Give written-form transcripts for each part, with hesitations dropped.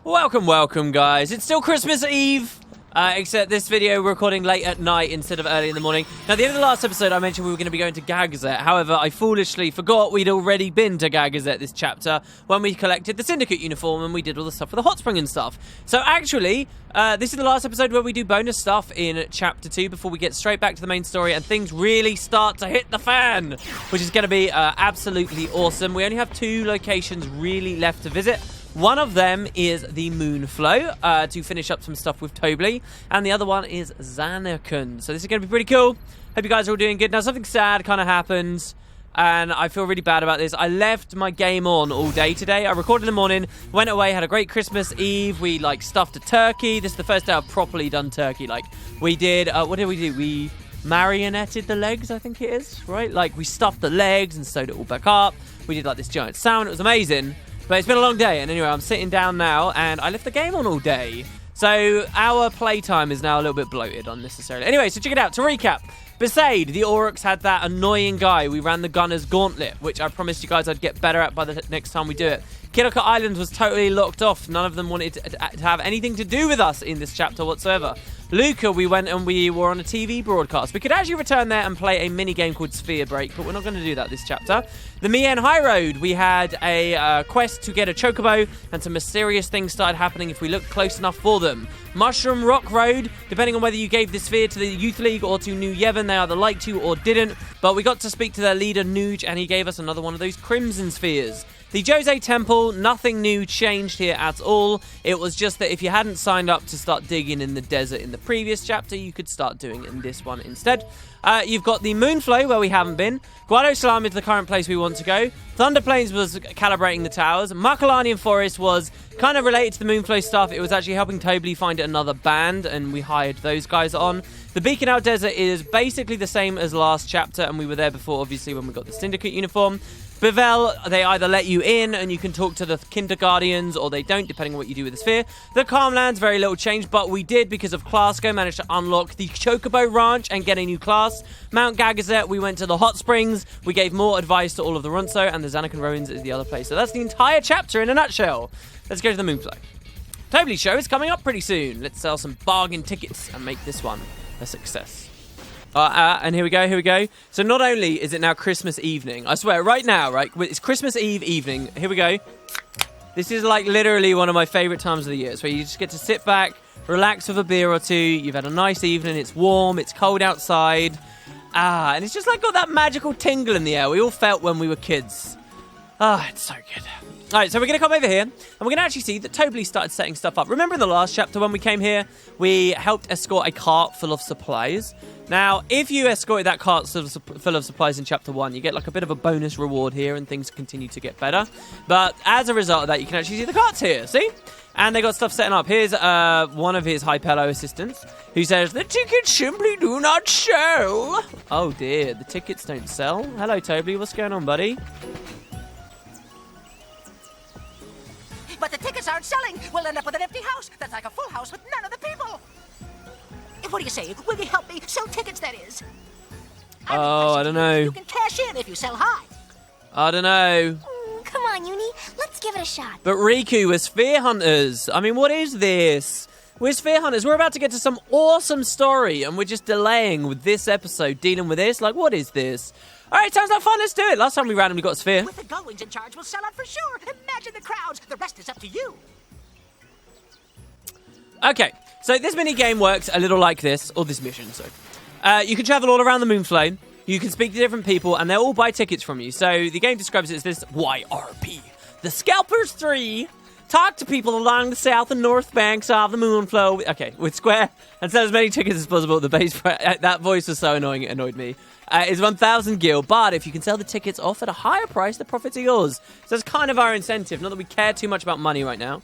Welcome, guys. It's still Christmas Eve, except this video we're recording late at night instead of early in the morning. Now, at the end of the last episode, I mentioned we were going to be going to Gagazet. However, I foolishly forgot we'd already been to Gagazet this chapter when we collected the Syndicate uniform and we did all the stuff for the hot spring and stuff. So, actually, this is the last episode where we do bonus stuff in Chapter 2 before we get straight back to the main story and things really start to hit the fan, which is going to be absolutely awesome. We only have 2 locations really left to visit. One of them is the Moonflow, to finish up some stuff with Tobly, and the other one is Zanarkand. So this is going to be pretty cool. Hope you guys are all doing good. Now, something sad kind of happened, and I feel really bad about this. I left my game on all day today. I recorded in the morning, went away, had a great Christmas Eve. We, stuffed a turkey. This is the first day I've properly done turkey. We did, what did we do? We marionetted the legs, I think it is, right? We stuffed the legs and sewed it all back up. We did, this giant sound. It was amazing. But it's been a long day, and anyway, I'm sitting down now, and I left the game on all day. So our playtime is now a little bit bloated unnecessarily. Anyway, so check it out. To recap, Besaid, the Aurochs had that annoying guy. We ran the Gunner's Gauntlet, which I promised you guys I'd get better at by the next time we do it. Kidoka Island was totally locked off. None of them wanted to have anything to do with us in this chapter whatsoever. Luca, we went and we were on a TV broadcast. We could actually return there and play a mini-game called Sphere Break, but we're not going to do that this chapter. The Mien High Road, we had a quest to get a chocobo, and some mysterious things started happening if we looked close enough for them. Mushroom Rock Road, depending on whether you gave the sphere to the Youth League or to New Yevon, they either liked you or didn't, but we got to speak to their leader, Nuge, and he gave us another one of those Crimson Spheres. The Jose Temple, nothing new changed here at all. It was just that if you hadn't signed up to start digging in the desert in the previous chapter, you could start doing it in this one instead. You've got the Moonflow, where we haven't been. Guado Salam is the current place we want to go. Thunder Plains was calibrating the towers. Makalanian Forest was kind of related to the Moonflow stuff. It was actually helping Tobly find another band, and we hired those guys on. The Beacon Out Desert is basically the same as last chapter, and we were there before, obviously, when we got the Syndicate uniform. Bevel, they either let you in and you can talk to the Kinderguardians, or they don't, depending on what you do with the sphere. The Calmlands, very little change, but we did, because of Classco, manage to unlock the Chocobo Ranch and get a new class. Mount Gagazet, we went to the Hot Springs, we gave more advice to all of the Ronso, and the Zanarkand Ruins is the other place. So that's the entire chapter in a nutshell. Let's go to the Moonflow. Tobly show is coming up pretty soon. Let's sell some bargain tickets and make this one a success. And here we go. So not only is it now Christmas evening, I swear, right now, right? It's Christmas Eve evening. Here we go. This is literally one of my favorite times of the year. It's where you just get to sit back, relax with a beer or two. You've had a nice evening. It's warm. It's cold outside. And it's just got that magical tingle in the air we all felt when we were kids. It's so good. All right, so we're going to come over here, and we're going to actually see that Tobly started setting stuff up. Remember in the last chapter when we came here, we helped escort a cart full of supplies? Now, if you escorted that cart full of supplies in Chapter 1, you get a bit of a bonus reward here, and things continue to get better. But as a result of that, you can actually see the carts here, see? And they got stuff setting up. Here's one of his Hypello assistants, who says, "The tickets simply do not sell." Oh dear, the tickets don't sell? Hello, Tobly, what's going on, buddy? But the tickets aren't selling. We'll end up with an empty house. That's like a full house with none of the people. What do you say? Will you help me sell tickets, that is? I don't know. You can cash in if you sell high. I don't know. Come on, Uni. Let's give it a shot. But Riku, we're Sphere Hunters. I mean, what is this? We're Sphere Hunters. We're about to get to some awesome story, and we're just delaying with this episode, dealing with this. What is this? All right, sounds like fun. Let's do it. Last time we randomly got a sphere. With the Gullwings in charge, we'll sell out for sure. Imagine the crowds. The rest is up to you. Okay, so this mini-game works a little like this, or this mission, so. You can travel all around the Moonflow. You can speak to different people, and they'll all buy tickets from you. So the game describes it as this YRP. The Scalpers 3. Talk to people along the south and north banks of the Moonflow. Okay, with Square, and sell as many tickets as possible at the base price. That voice was so annoying, it annoyed me. Is 1,000 gil, but if you can sell the tickets off at a higher price, the profits are yours. So that's kind of our incentive. Not that we care too much about money right now.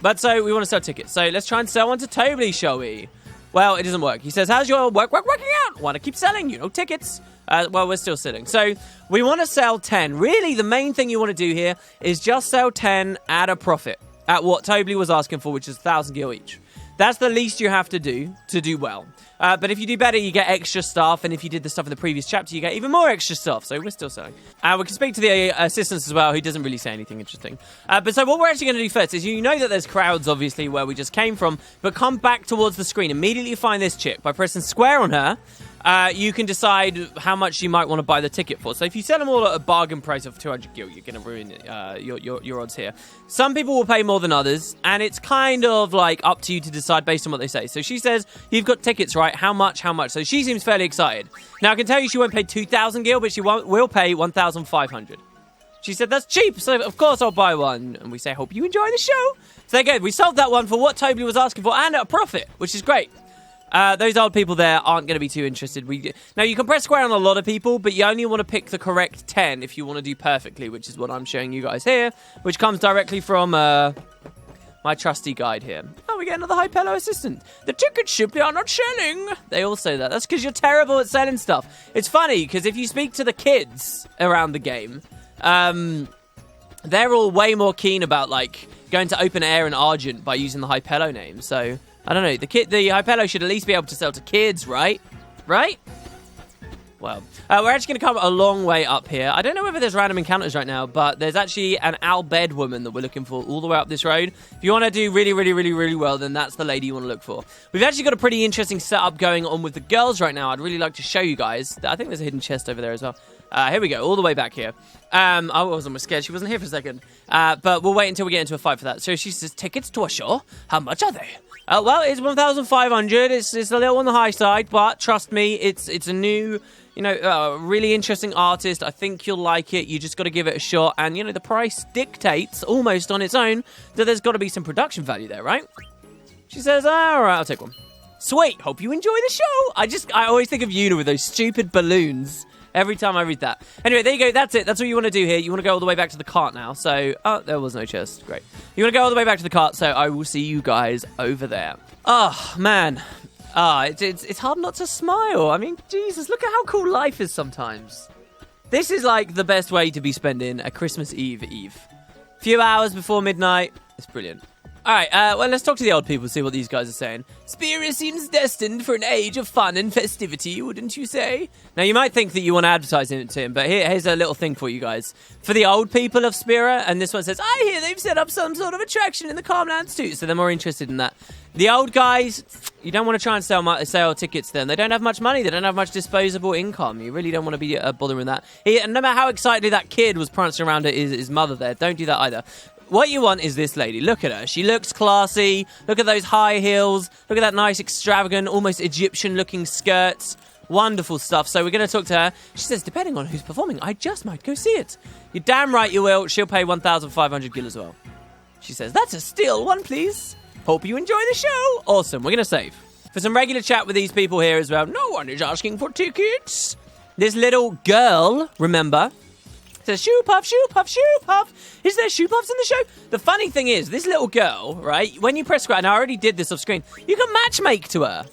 But so we want to sell tickets. So let's try and sell one to Tobly, shall we? Well, it doesn't work. He says, "How's your working out? Want to keep selling, tickets?" Well, we're still sitting. So we want to sell 10. Really, the main thing you want to do here is just sell 10 at a profit. At what Tobly was asking for, which is 1,000 gil each. That's the least you have to do well. But if you do better, you get extra stuff. And if you did the stuff in the previous chapter, you get even more extra stuff. So we're still selling. We can speak to the assistant as well, who doesn't really say anything interesting. But so what we're actually going to do first is, you know that there's crowds, obviously, where we just came from. But come back towards the screen. Immediately find this chick. By pressing square on her, you can decide how much you might want to buy the ticket for. So if you sell them all at a bargain price of 200 gil, you're going to ruin your odds here. Some people will pay more than others, and it's kind of like up to you to decide based on what they say. So she says, you've got tickets, right? How much? So she seems fairly excited. Now, I can tell you she won't pay 2,000 gil, but she will pay 1,500. She said, that's cheap, so of course I'll buy one. And we say, hope you enjoy the show. So again, we sold that one for what Toby was asking for, and at a profit, which is great. Those old people there aren't going to be too interested. Now, you can press square on a lot of people, but you only want to pick the correct 10 if you want to do perfectly, which is what I'm showing you guys here, which comes directly from my trusty guide here. Oh, we get another Hypello assistant. The tickets simply are not selling. They all say that. That's because you're terrible at selling stuff. It's funny, because if you speak to the kids around the game, they're all way more keen about, like, going to open air and Argent by using the Hypello name, so... I don't know, the Hypello should at least be able to sell to kids, right? Right? Well, we're actually going to come a long way up here. I don't know whether there's random encounters right now, but there's actually an Albed woman that we're looking for all the way up this road. If you want to do really, really, really, really well, then that's the lady you want to look for. We've actually got a pretty interesting setup going on with the girls right now. I'd really like to show you guys. I think there's a hidden chest over there as well. Here we go, all the way back here. I was almost scared she wasn't here for a second. But we'll wait until we get into a fight for that. So she says, tickets to a show? How much are they? Well, it's 1,500. It's a little on the high side, but trust me, it's a new, really interesting artist. I think you'll like it. You just got to give it a shot. And, the price dictates almost on its own that there's got to be some production value there, right? She says, all right, I'll take one. Sweet. Hope you enjoy the show. I always think of Una with those stupid balloons every time I read that. Anyway, there you go. That's it. That's all you want to do here. You want to go all the way back to the cart now. So, there was no chest. Great. You want to go all the way back to the cart, so I will see you guys over there. Oh, man. It's hard not to smile. I mean, Jesus, look at how cool life is sometimes. This is like the best way to be spending a Christmas Eve. Few hours before midnight. It's brilliant. All right, well, let's talk to the old people, see what these guys are saying. Spira seems destined for an age of fun and festivity, wouldn't you say? Now, you might think that you want to advertise it to him, but here's a little thing for you guys. For the old people of Spira, and this one says, I hear they've set up some sort of attraction in the Calmlands too, so they're more interested in that. The old guys, you don't want to try and sell tickets to them. They don't have much money. They don't have much disposable income. You really don't want to be bothering that. And no matter how excitedly that kid was prancing around at his mother there, don't do that either. What you want is this lady. Look at her. She looks classy. Look at those high heels. Look at that nice, extravagant, almost Egyptian-looking skirts. Wonderful stuff. So we're going to talk to her. She says, depending on who's performing, I just might go see it. You're damn right you will. She'll pay 1,500 gil as well. She says, that's a steal. One, please. Hope you enjoy the show. Awesome. We're going to save. For some regular chat with these people here as well. No one is asking for tickets. This little girl, remember, says, shoe puff, shoe puff, shoe puff. Is there shoe puffs in the show? The funny thing is, this little girl, right, when you press square, and I already did this off screen, you can matchmake to her.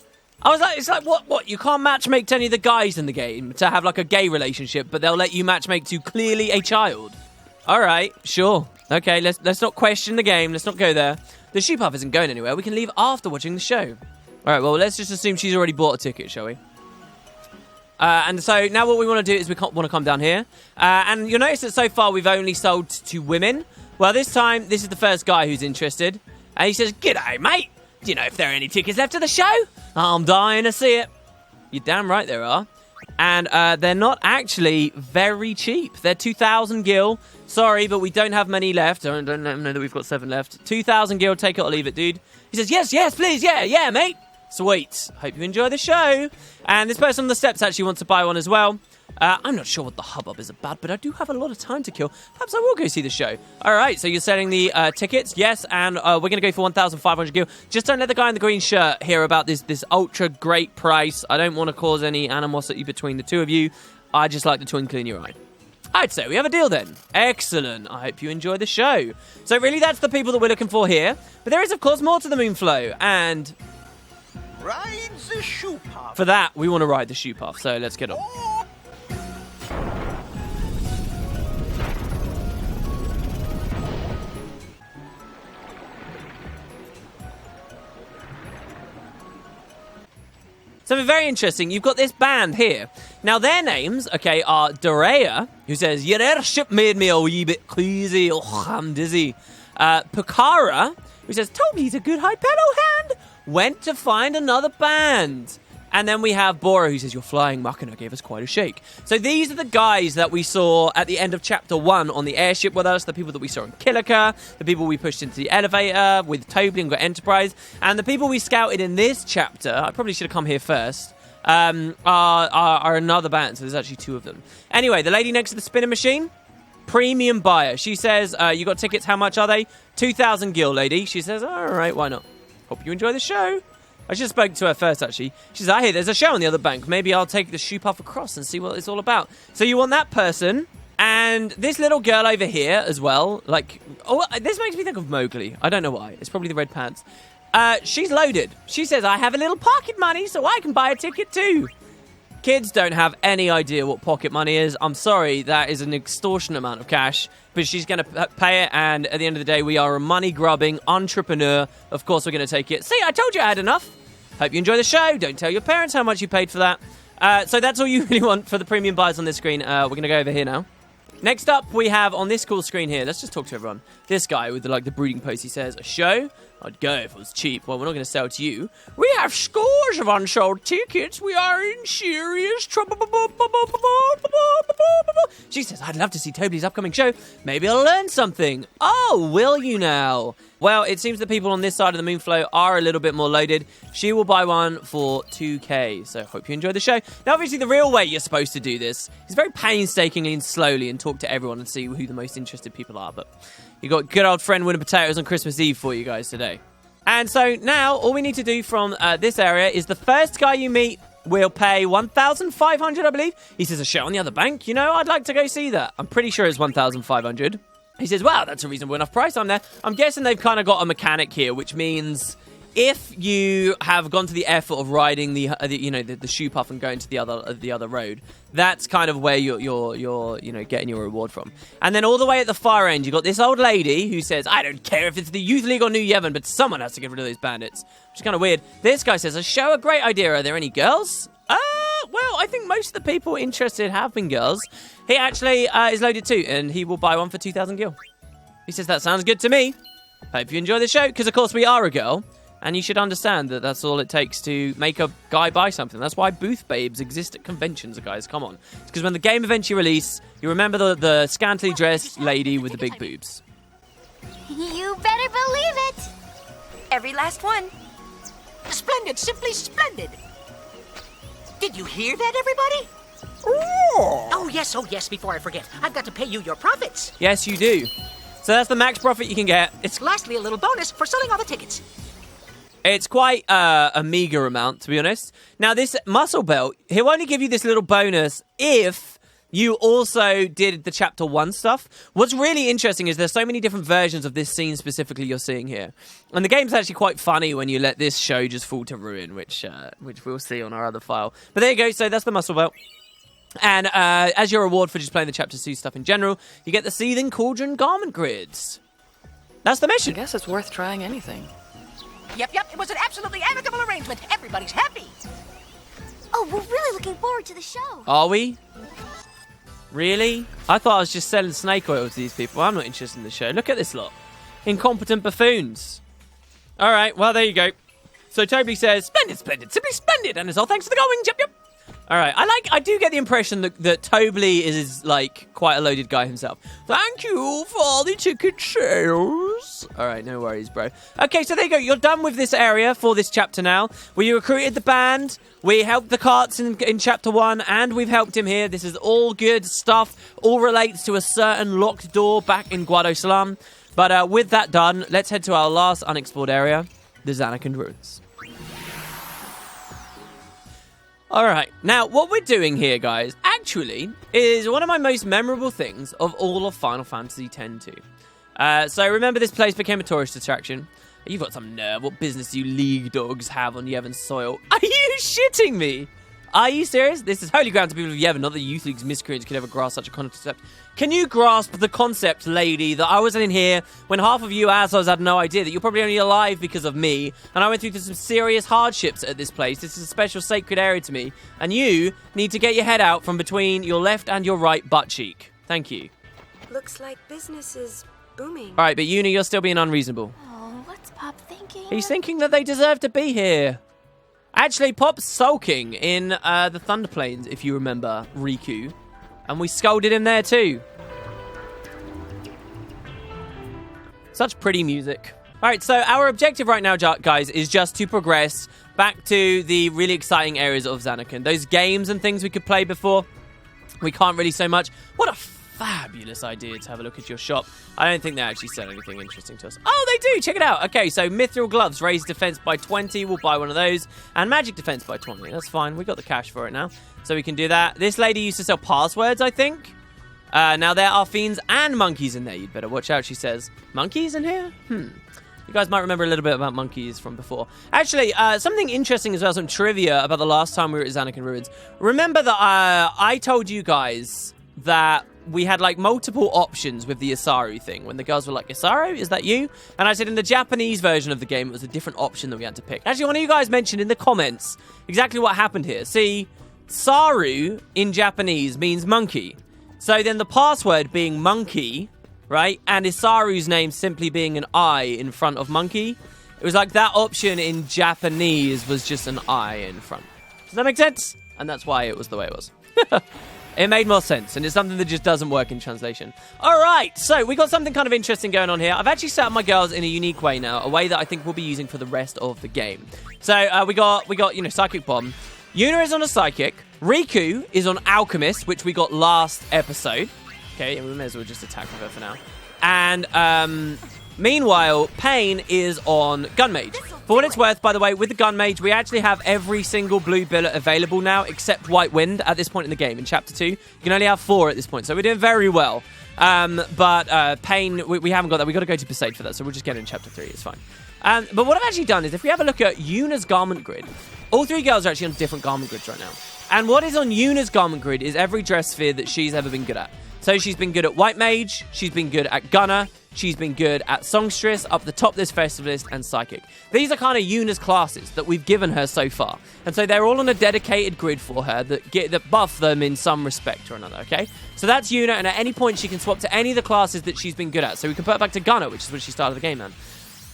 I was like, it's like, what? You can't matchmake to any of the guys in the game to have, like, a gay relationship, but they'll let you matchmake to clearly a child. All right, sure. Okay, let's not question the game. Let's not go there. The shoe puff isn't going anywhere. We can leave after watching the show. All right, well, let's just assume she's already bought a ticket, shall we? And so now what we want to do is we want to come down here. And you'll notice that so far we've only sold to women. Well, this time, this is the first guy who's interested. And he says, g'day, mate. Do you know if there are any tickets left to the show? I'm dying to see it. You're damn right there are. And they're not actually very cheap. They're 2,000 gil. Sorry, but we don't have many left. I don't know that we've got 7 left. 2,000 gil, take it or leave it, dude. He says, yes, please, yeah, mate. Sweet. Hope you enjoy the show. And this person on the steps actually wants to buy one as well. I'm not sure what the hubbub is about, but I do have a lot of time to kill. Perhaps I will go see the show. All right, so you're selling the tickets, yes, and we're going to go for 1,500 gil. Just don't let the guy in the green shirt hear about this ultra great price. I don't want to cause any animosity between the two of you. I just like the twinkle in your eye. I'd say we have a deal then. Excellent. I hope you enjoy the show. So really, that's the people that we're looking for here. But there is, of course, more to the Moonflow, and ride the shoe puff. For that, we want to ride the shoe puff, so let's get on. Something very interesting. You've got this band here. Now, their names, okay, are Dorea, who says, your airship made me a wee bit queasy. Oh, I'm dizzy. Pucara, who says, Toby's a good high pedal hand. Went to find another band. And then we have Bora, who says, your flying Machina gave us quite a shake. So these are the guys that we saw at the end of Chapter 1 on the airship with us, the people that we saw in Killiker, the people we pushed into the elevator with Toby and got Enterprise, and the people we scouted in this chapter, I probably should have come here first, are another band, so there's actually 2 of them. Anyway, the lady next to the spinner machine, premium buyer. She says, you got tickets, how much are they? 2,000 gil, lady. She says, all right, why not? Hope you enjoy the show. I just spoke to her first, actually. She says, I hear there's a show on the other bank. Maybe I'll take the shoe puff across and see what it's all about. So you want that person, and this little girl over here as well. Like, oh, this makes me think of Mowgli. I don't know why. It's probably the red pants. She's loaded. She says, I have a little pocket money, so I can buy a ticket too. Kids don't have any idea what pocket money is. I'm sorry, that is an extortionate amount of cash. But she's going to pay it, and at the end of the day, we are a money-grubbing entrepreneur. Of course, we're going to take it. See, I told you I had enough. Hope you enjoy the show. Don't tell your parents how much you paid for that. So that's all you really want for the premium buyers on this screen. We're going to go over here now. Next up, we have on this cool screen here, let's just talk to everyone. This guy with the brooding post, he says, a show? I'd go if it was cheap. Well, we're not going to sell to you. We have scores of unsold tickets. We are in serious trouble. She says, I'd love to see Toby's upcoming show. Maybe I'll learn something. Oh, will you now? Well, it seems the people on this side of the Moonflow are a little bit more loaded. She will buy one for 2k. So hope you enjoy the show. Now, obviously, the real way you're supposed to do this is very painstakingly and slowly and talk to everyone and see who the most interested people are. But you got good old friend Winner Potatoes on Christmas Eve for you guys today. And so now all we need to do from this area is the first guy you meet will pay 1,500, I believe. He says, a show on the other bank. You know, I'd like to go see that. I'm pretty sure it's 1,500. He says, wow, that's a reasonable enough price on there. I'm guessing they've kind of got a mechanic here, which means if you have gone to the effort of riding the shoe puff and going to the other road, that's kind of where you're getting your reward from. And then all the way at the far end, you got this old lady who says, I don't care if it's the Youth League or New Yevon, but someone has to get rid of those bandits. Which is kind of weird. This guy says, a show, a great idea. Are there any girls? Well, I think most of the people interested have been girls. He actually is loaded too, and he will buy one for 2,000 gil. He says, that sounds good to me. Hope you enjoy the show, because of course we are a girl. And you should understand that that's all it takes to make a guy buy something. That's why booth babes exist at conventions, guys. Come on. It's because when the game eventually release, you remember the scantily dressed lady with the big boobs. You better believe it. Every last one. Splendid, simply splendid. Did you hear that, everybody? Oh, yes, before I forget. I've got to pay you your profits. Yes, you do. So that's the max profit you can get. Lastly, a little bonus for selling all the tickets. It's quite a meager amount, to be honest. Now, this muscle belt, he'll only give you this little bonus if you also did the Chapter 1 stuff. What's really interesting is there's so many different versions of this scene specifically you're seeing here. And the game's actually quite funny when you let this show just fall to ruin, which we'll see on our other file. But there you go, so that's the muscle belt. And as your reward for just playing the Chapter 2 stuff in general, you get the Seething Cauldron garment grids. That's the mission. I guess it's worth trying anything. Yep, it was an absolutely amicable arrangement. Everybody's happy. Oh, we're really looking forward to the show. Are we? Really? I thought I was just selling snake oil to these people. I'm not interested in the show. Look at this lot. Incompetent buffoons. All right, well, there you go. So Toby says, splendid, simply splendid. And it's all thanks to the going. Yep. All right, I do get the impression that Toby is like quite a loaded guy himself. Thank you for all the ticket sales. All right, no worries, bro. Okay, so there you go. You're done with this area for this chapter now. We recruited the band. We helped the carts in Chapter 1, and we've helped him here. This is all good stuff. All relates to a certain locked door back in Guado Salam. But with that done, let's head to our last unexplored area, the Zanakan Ruins. All right, now what we're doing here, guys, actually is one of my most memorable things of all of Final Fantasy X-2. So remember, this place became a tourist attraction. You've got some nerve. What business do you league dogs have on Yevon soil? Are you shitting me? Are you serious? This is holy ground to people of Yevon. Not that Youth League's miscreants could ever grasp such a concept. Can you grasp the concept, lady, that I wasn't in here when half of you assholes had no idea that you're probably only alive because of me, and I went through some serious hardships at this place. This is a special sacred area to me, and you need to get your head out from between your left and your right butt cheek. Thank you. Looks like business is booming. All right, but Una, you're still being unreasonable. Oh, what's Pop thinking? He's thinking that they deserve to be here. Actually, Pop's sulking in the Thunder Plains, if you remember, Riku. And we scolded him there too. Such pretty music. All right, so our objective right now, guys, is just to progress back to the really exciting areas of Zanarkand. Those games and things we could play before, we can't really so much. What a fabulous idea to have a look at your shop. I don't think they actually said anything interesting to us. Oh, they do. Check it out. Okay, so Mythril Gloves, raise defense by 20. We'll buy one of those. And magic defense by 20. That's fine. We got the cash for it now. So we can do that. This lady used to sell passwords, I think. Now there are fiends and monkeys in there. You'd better watch out, she says. Monkeys in here? You guys might remember a little bit about monkeys from before. Actually, something interesting as well, some trivia about the last time we were at Zanarkand Ruins. Remember that I told you guys that we had like multiple options with the Isaru thing. When the girls were like, Isaru, is that you? And I said in the Japanese version of the game, it was a different option that we had to pick. Actually, one of you guys mentioned in the comments exactly what happened here. See, Saru in Japanese means monkey. So then the password being monkey, right? And Isaru's name simply being an I in front of monkey. It was like that option in Japanese was just an I in front. Does that make sense? And that's why it was the way it was. It made more sense, and it's something that just doesn't work in translation. All right, so we got something kind of interesting going on here. I've actually set up my girls in a unique way now, a way that I think we'll be using for the rest of the game. So we got Psychic Bomb. Yuna is on a Psychic. Riku is on Alchemist, which we got last episode. Okay, and we may as well just attack with her for now. And meanwhile, Pain is on Gun Mage. For what it's worth, by the way, with the Gun Mage, we actually have every single blue billet available now, except White Wind at this point in the game. In Chapter 2, you can only have 4 at this point, so we're doing very well. But Pain, we haven't got that. We've got to go to Besaid for that, so we'll just get it in Chapter 3. It's fine. But what I've actually done is, if we have a look at Yuna's garment grid, all 3 girls are actually on different garment grids right now. And what is on Yuna's garment grid is every dress sphere that she's ever been good at. So she's been good at White Mage, she's been good at Gunner, she's been good at Songstress, up the top this Festivalist, and Psychic. These are kind of Yuna's classes that we've given her so far. And so they're all on a dedicated grid for her that buff them in some respect or another, okay? So that's Yuna, and at any point she can swap to any of the classes that she's been good at. So we can put her back to Gunner, which is what she started the game on.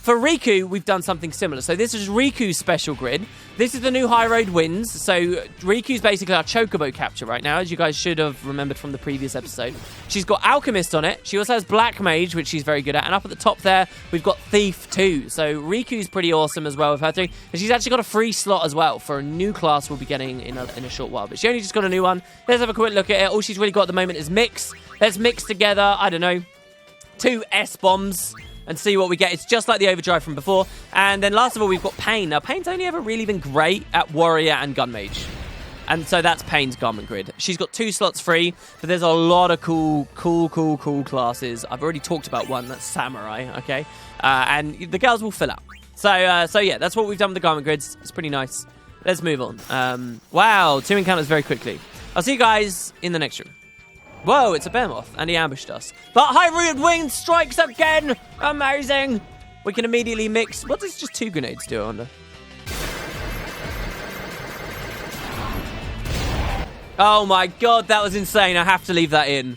For Riku, we've done something similar. So this is Riku's special grid. This is the new High Road Winds. So Riku's basically our Chocobo capture right now, as you guys should have remembered from the previous episode. She's got Alchemist on it. She also has Black Mage, which she's very good at. And up at the top there, we've got Thief too. So Riku's pretty awesome as well with her too. And she's actually got a free slot as well for a new class we'll be getting in a short while. But she only just got a new one. Let's have a quick look at it. All she's really got at the moment is Mix. Let's mix together, I don't know, 2 S-bombs. And see what we get. It's just like the Overdrive from before. And then last of all, we've got Pain. Now, Pain's only ever really been great at Warrior and Gun Mage. And so that's Pain's garment grid. She's got 2 slots free, but there's a lot of cool classes. I've already talked about one. That's Samurai, okay? And the girls will fill out. So yeah, that's what we've done with the garment grids. It's pretty nice. Let's move on. Wow, 2 encounters very quickly. I'll see you guys in the next room. Whoa, it's a bear moth, and he ambushed us. But High Road Wind strikes again! Amazing! We can immediately mix... What does just 2 grenades do, I wonder? Oh my god, that was insane. I have to leave that in.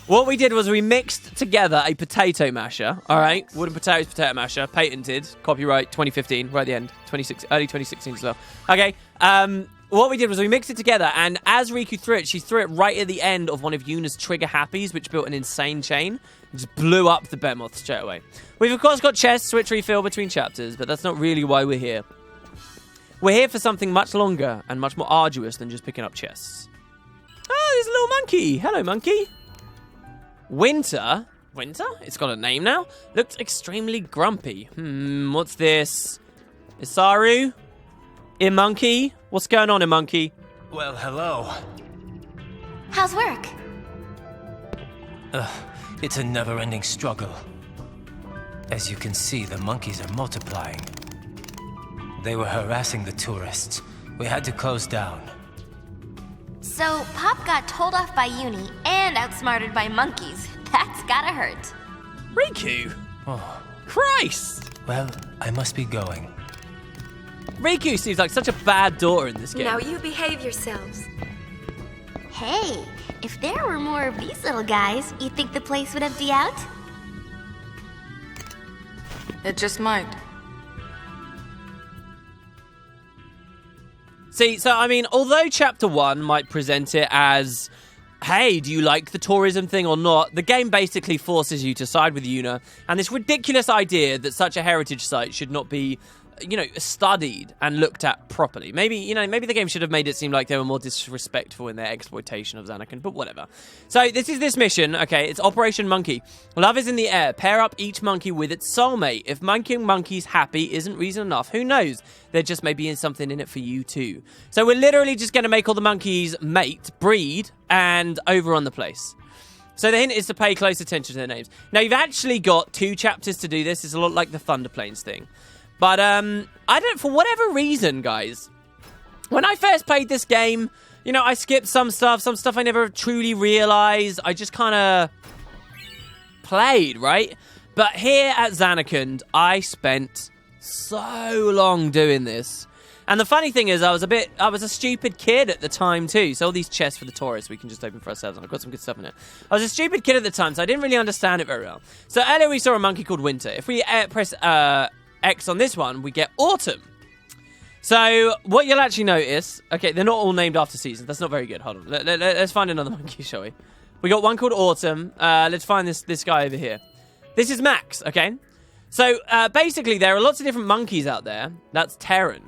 What we did was we mixed together a potato masher, all right? Wooden potatoes, potato masher, patented, copyright 2015, right at the end, early 2016 as well. Okay, what we did was we mixed it together, and as Riku threw it, she threw it right at the end of one of Yuna's trigger happies, which built an insane chain. It just blew up the behemoth straight away. We've, of course, got chests which refill between chapters, but that's not really why we're here. We're here for something much longer and much more arduous than just picking up chests. Oh, there's a little monkey. Hello, monkey. Winter? Winter? It's got a name now? Looks extremely grumpy. What's this? Isaru? Monkey? What's going on, Monkey? Well, hello. How's work? It's a never-ending struggle. As you can see, the monkeys are multiplying. They were harassing the tourists, We had to close down. So, Pop got told off by Uni and outsmarted by monkeys. That's gotta hurt. Riku! Oh, Christ! well, I must be going. Riku seems like such a bad daughter in this game. Now you behave yourselves. Hey, if there were more of these little guys, you think the place would empty out? It just might. See, so I mean, although Chapter 1 might present it as, hey, do you like the tourism thing or not, the game basically forces you to side with Yuna, and this ridiculous idea that such a heritage site should not be, you know, studied and looked at properly. Maybe the game should have made it seem like they were more disrespectful in their exploitation of Xanakin, but whatever. So this is this mission, okay, it's Operation Monkey. Love is in the air. Pair up each monkey with its soulmate. If making monkeys happy isn't reason enough, who knows? There just may be something in it for you too. So we're literally just going to make all the monkeys mate, breed, and overrun the place. So the hint is to pay close attention to their names. Now, you've actually got 2 chapters to do this. It's a lot like the Thunder Plains thing. But, I don't, for whatever reason, guys, when I first played this game, you know, I skipped some stuff I never truly realized. I just kind of played, right? But here at Xanakund, I spent so long doing this. And the funny thing is, I was a stupid kid at the time, too. So all these chests for the tourists, we can just open for ourselves, and I've got some good stuff in it. I was a stupid kid at the time, so I didn't really understand it very well. So earlier we saw a monkey called Winter. If we press X on this one, we get Autumn. So what you'll actually notice, okay, they're not all named after seasons. That's not very good. Hold on. Let's find another monkey, shall we? We got one called Autumn. Let's find this guy over here. This is Max, okay? So basically, there are lots of different monkeys out there. That's Terran.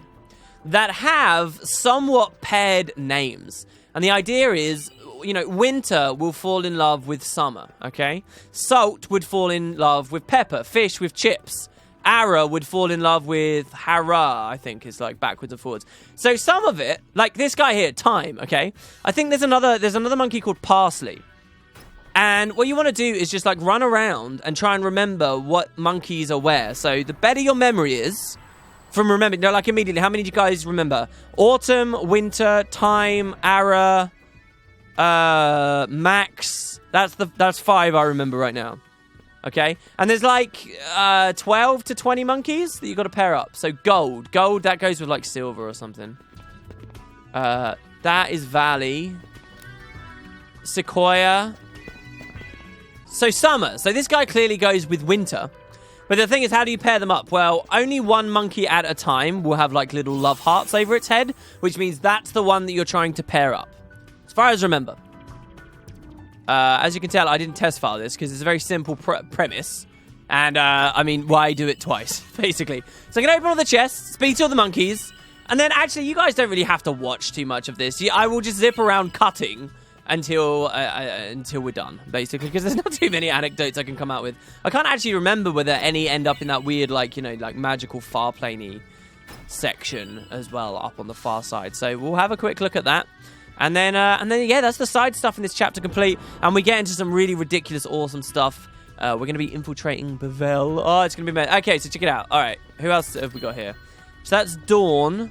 That have somewhat paired names. And the idea is, you know, Winter will fall in love with Summer, okay? Salt would fall in love with Pepper. Fish with Chips. Ara would fall in love with Hara, I think, is like backwards and forwards. So some of it, like this guy here, Time, okay? I think there's another monkey called Parsley. And what you want to do is just like run around and try and remember what monkeys are where. So the better your memory is from remembering, no, like immediately, how many do you guys remember? Autumn, Winter, Time, Ara, Max. That's 5 I remember right now. Okay, and there's like 12 to 20 monkeys that you got to pair up. So gold, that goes with like silver or something. That is Valley, Sequoia. So summer. So this guy clearly goes with winter. But the thing is, how do you pair them up? Well, only one monkey at a time will have like little love hearts over its head, which means that's the one that you're trying to pair up. As far as I remember. As you can tell, I didn't test file this because it's a very simple premise. And, I mean, why do it twice, basically? So I'm going to open all the chests, speak to all the monkeys, and then actually, you guys don't really have to watch too much of this. I will just zip around cutting until we're done, basically, because there's not too many anecdotes I can come out with. I can't actually remember whether any end up in that weird, like, you know, like magical far planey section as well up on the far side. So we'll have a quick look at that. And then, yeah, that's the side stuff in this chapter complete. And we get into some really ridiculous, awesome stuff. We're going to be infiltrating Bevel. Oh, it's going to be... Okay, so check it out. All right, who else have we got here? So that's Dawn.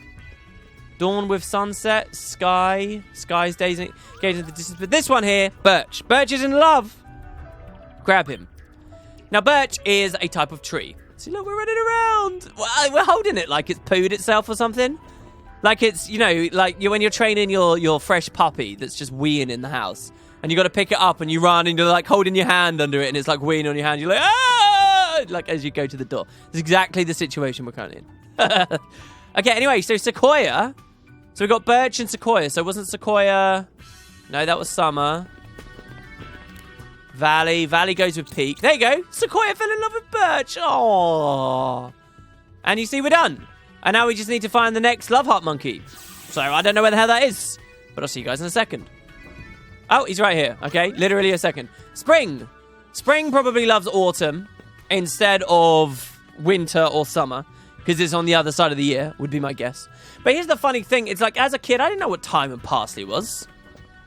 Dawn with Sunset. Sky. Sky's gazing into the distance. But this one here, Birch. Birch is in love. Grab him. Now, Birch is a type of tree. See, look, we're running around. We're holding it like it's pooed itself or something. Like it's, you know, like when you're training your fresh puppy that's just weeing in the house. And you got to pick it up and you run and you're like holding your hand under it and it's like weeing on your hand. You're like, ah! Like as you go to the door. It's exactly the situation we're currently in. Okay, anyway, so Sequoia. So we got Birch and Sequoia. So it wasn't Sequoia. No, that was Summer. Valley. Valley goes with Peak. There you go. Sequoia fell in love with Birch. Aww. And you see, we're done. And now we just need to find the next Love Heart monkey. So I don't know where the hell that is. But I'll see you guys in a second. Oh, he's right here. Okay, literally a second. Spring. Spring probably loves autumn instead of winter or summer. Because it's on the other side of the year, would be my guess. But here's the funny thing. It's like, as a kid, I didn't know what Time and Parsley was.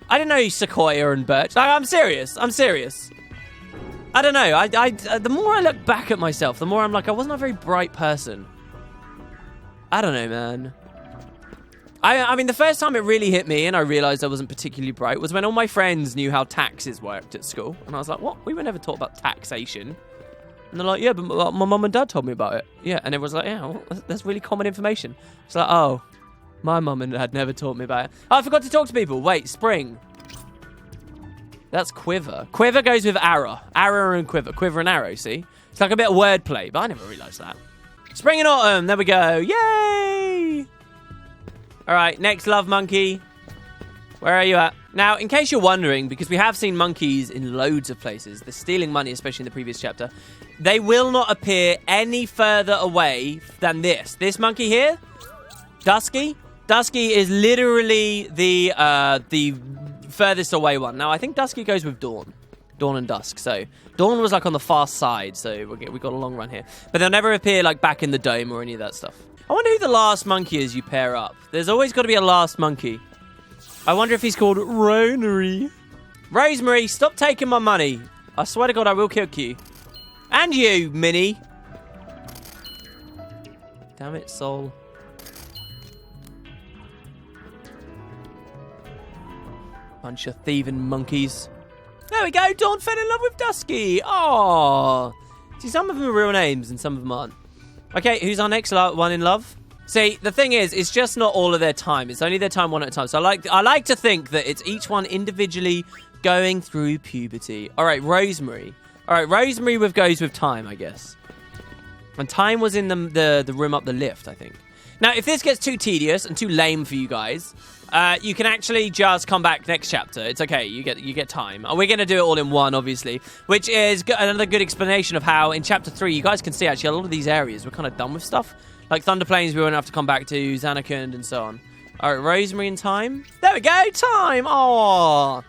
I didn't know Sequoia and Birch. Like, I'm serious. I'm serious. I don't know. The more I look back at myself, the more I'm like, I wasn't a very bright person. I don't know, man. I mean, the first time it really hit me and I realised I wasn't particularly bright was when all my friends knew how taxes worked at school. And I was like, what? We were never taught about taxation. And they're like, yeah, but my mum and dad told me about it. Yeah, and everyone's like, yeah, well, that's really common information. It's like, oh, my mum and dad never taught me about it. Oh, I forgot to talk to people. Wait, spring. That's quiver. Quiver goes with arrow. Arrow and quiver. Quiver and arrow, see? It's like a bit of wordplay, but I never realised that. Spring and autumn. There we go. Yay! All right, next love monkey. Where are you at? Now, in case you're wondering, because we have seen monkeys in loads of places, they're stealing money, especially in the previous chapter, they will not appear any further away than this. This monkey here, Dusky. Dusky is literally the furthest away one. Now, I think Dusky goes with Dawn. Dawn and Dusk. So, Dawn was like on the far side, so we got a long run here. But they'll never appear like back in the dome or any of that stuff. I wonder who the last monkey is you pair up. There's always got to be a last monkey. I wonder if he's called Rosemary. Rosemary, stop taking my money. I swear to God, I will kill you. And you, Minnie. Damn it, Soul. Bunch of thieving monkeys. There we go. Dawn fell in love with Dusky. Oh, see, some of them are real names and some of them aren't. Okay, who's our next one in love? See, the thing is, it's just not all of their time. It's only their time one at a time. So I like to think that it's each one individually going through puberty. All right, Rosemary. All right, Rosemary goes with time, I guess. And time was in the room up the lift, I think. Now, if this gets too tedious and too lame for you guys, you can actually just come back next chapter. It's okay. You get time. We're going to do it all in one, obviously, which is another good explanation of how in chapter 3, you guys can see actually a lot of these areas we're kind of done with stuff. Like Thunder Plains, we won't have to come back to, Zanarkand, and so on. All right, Rosemary and time. There we go, time. Oh.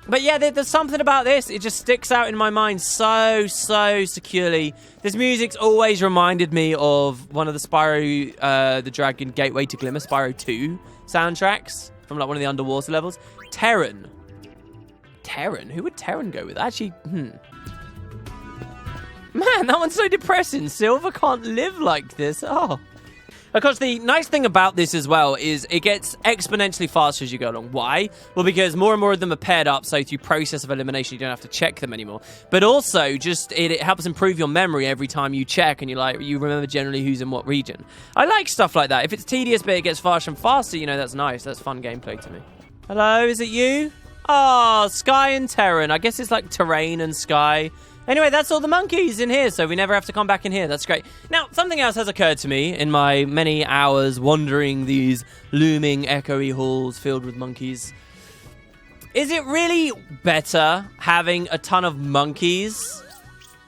But yeah, there's something about this. It just sticks out in my mind so securely. This music's always reminded me of one of the Spyro the Dragon Gateway to Glimmer, Spyro 2 soundtracks from like one of the underwater levels. Terran. Terran? Who would Terran go with? Actually, Man, that one's so depressing. Silver can't live like this. Oh. Of course, the nice thing about this as well is it gets exponentially faster as you go along. Why? Well, because more and more of them are paired up, so through process of elimination, you don't have to check them anymore. But also, just it helps improve your memory every time you check, and you remember generally who's in what region. I like stuff like that. If it's tedious, but it gets faster and faster, that's nice. That's fun gameplay to me. Hello, is it you? Oh, Sky and Terran. I guess it's like terrain and sky. Anyway, that's all the monkeys in here, so we never have to come back in here. That's great. Now, something else has occurred to me in my many hours wandering these looming, echoey halls filled with monkeys. Is it really better having a ton of monkeys?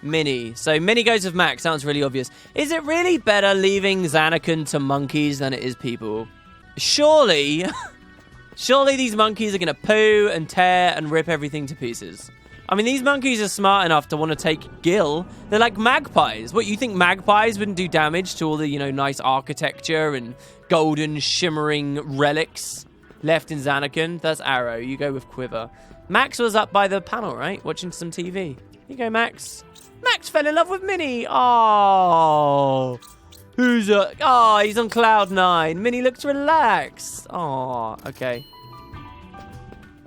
Minnie. So Minnie goes with Max. Sounds really obvious. Is it really better leaving Zanarkand to monkeys than it is people? Surely these monkeys are going to poo and tear and rip everything to pieces. I mean, these monkeys are smart enough to want to take Gil. They're like magpies. What, you think magpies wouldn't do damage to all the, nice architecture and golden shimmering relics left in Zanarkand? That's Arrow. You go with Quiver. Max was up by the panel, right? Watching some TV. Here you go, Max. Max fell in love with Minnie. Oh. He's on cloud 9. Minnie looks relaxed. Oh, okay.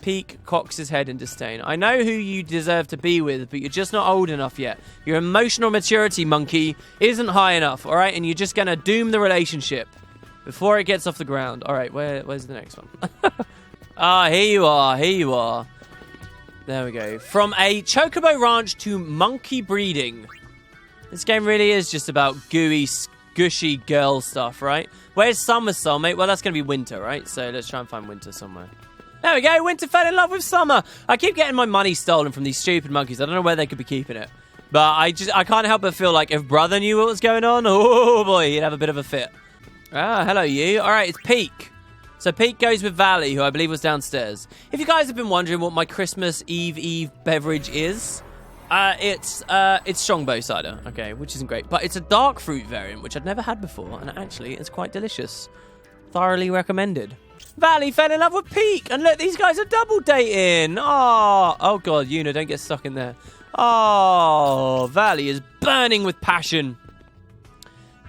Peak cocks his head in disdain. I know who you deserve to be with, but you're just not old enough yet. Your emotional maturity, monkey, isn't high enough, all right? And you're just going to doom the relationship before it gets off the ground. All right, where's the next one? Here you are. There we go. From a chocobo ranch to monkey breeding. This game really is just about gooey, gushy girl stuff, right? Where's summer, soulmate? Well, that's going to be winter, right? So let's try and find winter somewhere. There we go. Winter fell in love with summer. I keep getting my money stolen from these stupid monkeys. I don't know where they could be keeping it. But I can't help but feel like if brother knew what was going on, oh boy, he'd have a bit of a fit. Ah, hello you. All right, it's Peak. So Peak goes with Valley, who I believe was downstairs. If you guys have been wondering what my Christmas Eve beverage is, it's Strongbow cider, okay, which isn't great. But it's a dark fruit variant, which I'd never had before, and actually it's quite delicious. Thoroughly recommended. Valley fell in love with Peak, and look, these guys are double dating. Oh God, Una, don't get stuck in there. Oh, Valley is burning with passion.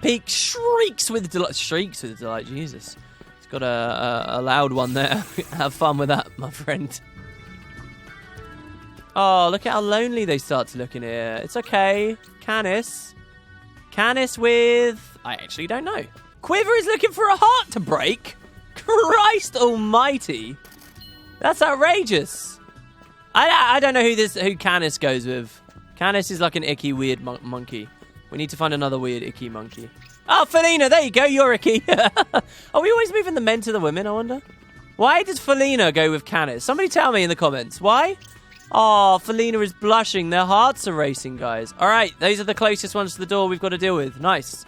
Peak shrieks with delight. Jesus, it's Got a loud one there. Have fun with that, my friend. Oh, look at how lonely they start to look in here. It's okay. Canis. Canis with... I actually don't know. Quiver is looking for a heart to break? Christ almighty. That's outrageous. I don't know who Canis goes with. Canis is like an icky, weird monkey. We need to find another weird, icky monkey. Oh, Felina, there you go. You're icky. Are we always moving the men to the women, I wonder? Why does Felina go with Canis? Somebody tell me in the comments. Why? Oh, Felina is blushing. Their hearts are racing, guys. All right, those are the closest ones to the door we've got to deal with. Nice.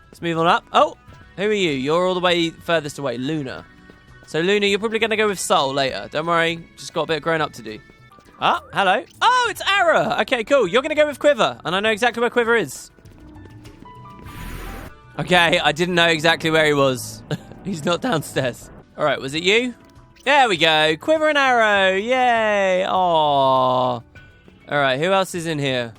Let's move on up. Oh, who are you? You're all the way furthest away. Luna. So, Luna, you're probably going to go with Soul later. Don't worry. Just got a bit of growing up to do. Ah, hello. Oh, it's Ara. Okay, cool. You're going to go with Quiver, and I know exactly where Quiver is. Okay, I didn't know exactly where he was. He's not downstairs. All right, was it you? There we go. Quiver and Arrow. Yay. Aww. All right, who else is in here?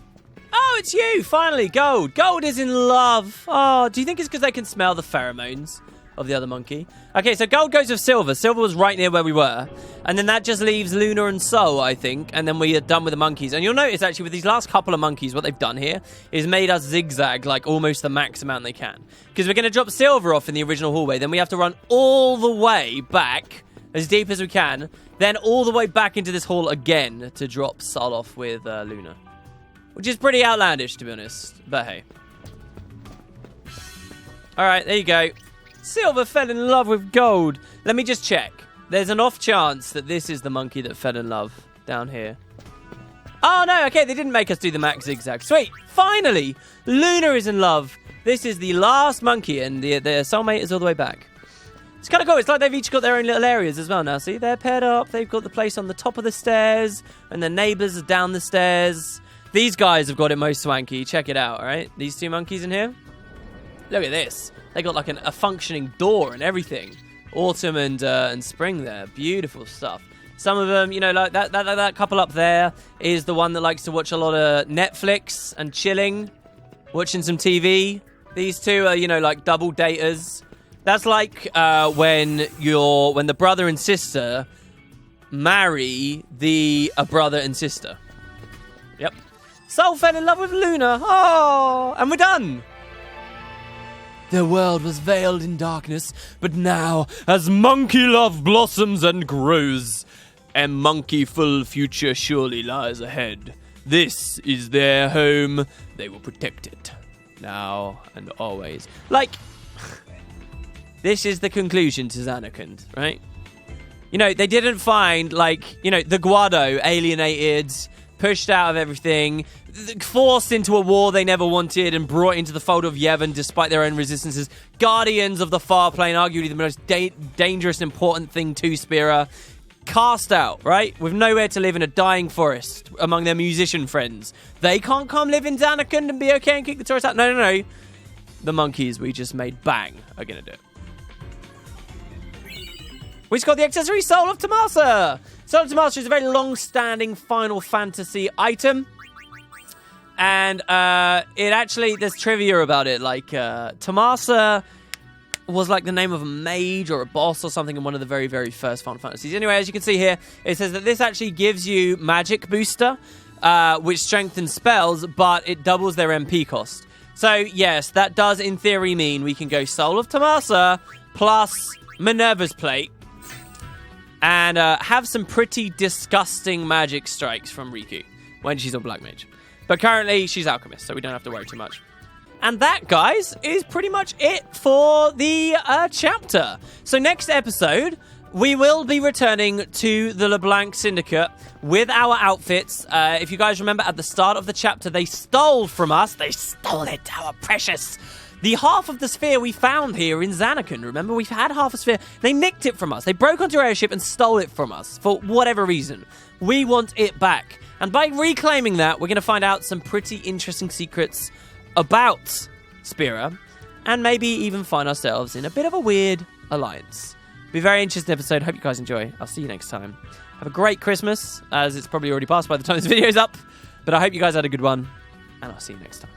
Oh, it's you. Finally, Gold. Gold is in love. Oh, do you think it's because they can smell the pheromones of the other monkey? Okay, so Gold goes with Silver. Silver was right near where we were. And then that just leaves Luna and Soul, I think. And then we are done with the monkeys. And you'll notice, actually, with these last couple of monkeys, what they've done here is made us zigzag, like, almost the max amount they can. Because we're going to drop Silver off in the original hallway. Then we have to run all the way back, as deep as we can. Then all the way back into this hall again to drop Soul off with Luna. Which is pretty outlandish, to be honest. But hey. All right, there you go. Silver fell in love with Gold. Let me just check. There's an off chance that this is the monkey that fell in love down here. Oh, no. Okay, they didn't make us do the max zigzag. Sweet. Finally, Luna is in love. This is the last monkey, and their soulmate is all the way back. It's kind of cool. It's like they've each got their own little areas as well now. See, they're paired up. They've got the place on the top of the stairs, and their neighbors are down the stairs. These guys have got it most swanky. Check it out, all right? These two monkeys in here. Look at this. They got like a functioning door and everything. Autumn and spring there. Beautiful stuff. Some of them, you know, like that couple up there is the one that likes to watch a lot of Netflix and chilling, watching some TV. These two are, you know, like double daters. That's like when the brother and sister marry a brother and sister. Yep. Soul fell in love with Luna. Oh, and we're done. Their world was veiled in darkness, but now, as monkey love blossoms and grows, a monkey-full future surely lies ahead. This is their home. They will protect it, now and always. Like, this is the conclusion to Zanarkand, right? You know, they didn't find, like, you know, the Guado alienated, pushed out of everything, forced into a war they never wanted and brought into the fold of Yevon despite their own resistances. Guardians of the Far Plane, arguably the most dangerous and important thing to Spira. Cast out, right? With nowhere to live in a dying forest among their musician friends. They can't come live in Zanarkand and be okay and kick the tourists out. No. The monkeys we just made bang are going to do it. We just got the accessory Soul of Tomasa. Soul of Tomasa is a very long-standing Final Fantasy item. And it actually, there's trivia about it. Like, Tomasa was like the name of a mage or a boss or something in one of the very, very first Final Fantasies. Anyway, as you can see here, it says that this actually gives you magic booster, which strengthens spells, but it doubles their MP cost. So, yes, that does, in theory, mean we can go Soul of Tomasa plus Minerva's Plate and have some pretty disgusting magic strikes from Riku when she's on Black Mage. But currently, she's Alchemist, so we don't have to worry too much. And that, guys, is pretty much it for the chapter. So next episode, we will be returning to the LeBlanc Syndicate with our outfits. If you guys remember, at the start of the chapter, they stole from us. They stole it, our precious. The half of the sphere we found here in Zanarkand. Remember, we've had half a sphere. They nicked it from us. They broke onto our airship and stole it from us for whatever reason. We want it back. And by reclaiming that, we're going to find out some pretty interesting secrets about Spira, and maybe even find ourselves in a bit of a weird alliance. Be a very interesting episode. Hope you guys enjoy. I'll see you next time. Have a great Christmas, as it's probably already passed by the time this video's up. But I hope you guys had a good one, and I'll see you next time.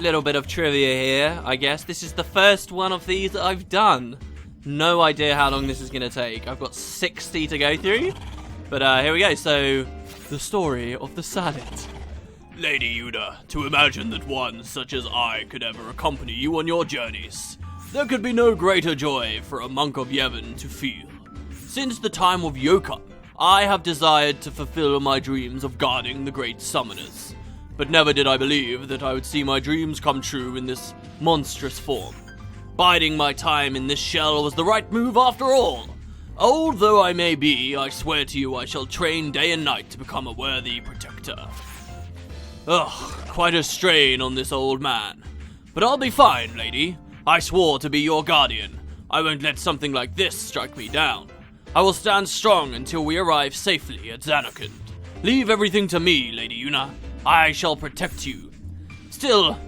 Little bit of trivia here, I guess. This is the first one of these that I've done. No idea how long this is going to take. I've got 60 to go through. But here we go. So, the story of the salad. Lady Una, to imagine that one such as I could ever accompany you on your journeys, there could be no greater joy for a monk of Yevon to feel. Since the time of Yoka, I have desired to fulfill my dreams of guarding the great summoners, but never did I believe that I would see my dreams come true in this monstrous form. Biding my time in this shell was the right move after all. Old though I may be, I swear to you I shall train day and night to become a worthy protector. Ugh, quite a strain on this old man. But I'll be fine, lady. I swore to be your guardian. I won't let something like this strike me down. I will stand strong until we arrive safely at Zanarkand. Leave everything to me, Lady Una. I shall protect you. Still,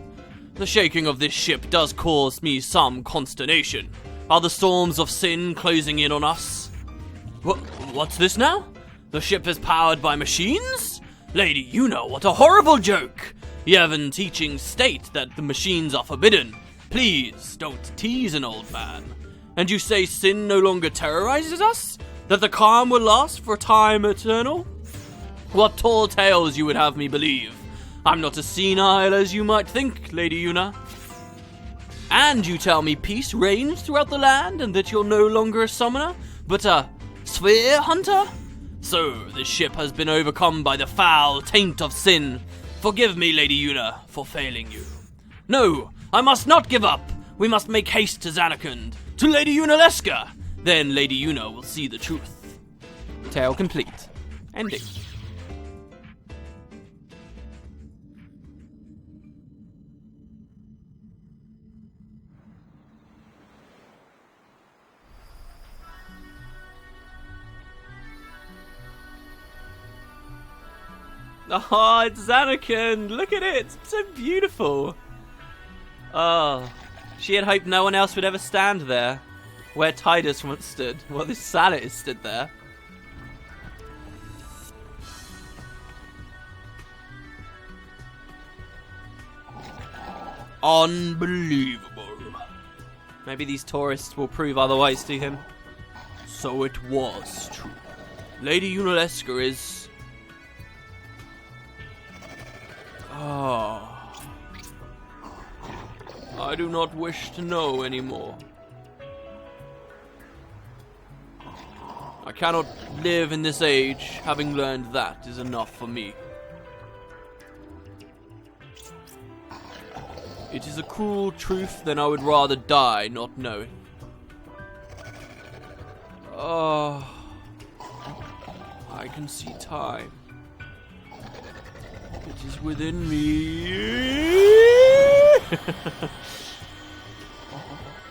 the shaking of this ship does cause me some consternation. Are the storms of sin closing in on us? What's this now? The ship is powered by machines? Lady Una, what a horrible joke! Yevon teachings state that the machines are forbidden. Please, don't tease an old man. And you say sin no longer terrorizes us? That the calm will last for time eternal? What tall tales you would have me believe. I'm not as senile as you might think, Lady Una. And you tell me peace reigns throughout the land and that you're no longer a summoner, but a sphere hunter? So, this ship has been overcome by the foul taint of sin. Forgive me, Lady Una, for failing you. No, I must not give up. We must make haste to Zanarkand, to Lady Unaleska. Then Lady Una will see the truth. Tale complete. Ending. Oh, it's Zanarkand! Look at it! It's so beautiful! Oh, she had hoped no one else would ever stand there, where Tidus once stood. Well, this salad is stood there. Unbelievable. Maybe these tourists will prove otherwise to him. So it was true. Lady Unaleska is... I do not wish to know anymore. I cannot live in this age, having learned that is enough for me. It is a cruel truth, then I would rather die not knowing. Oh, I can see time. It is within me.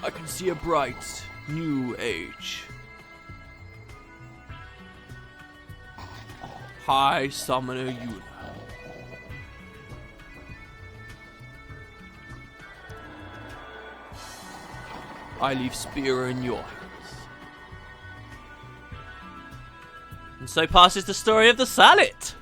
I can see a bright new age. High Summoner Una. I leave Spear in your hands. And so passes the story of the Salet.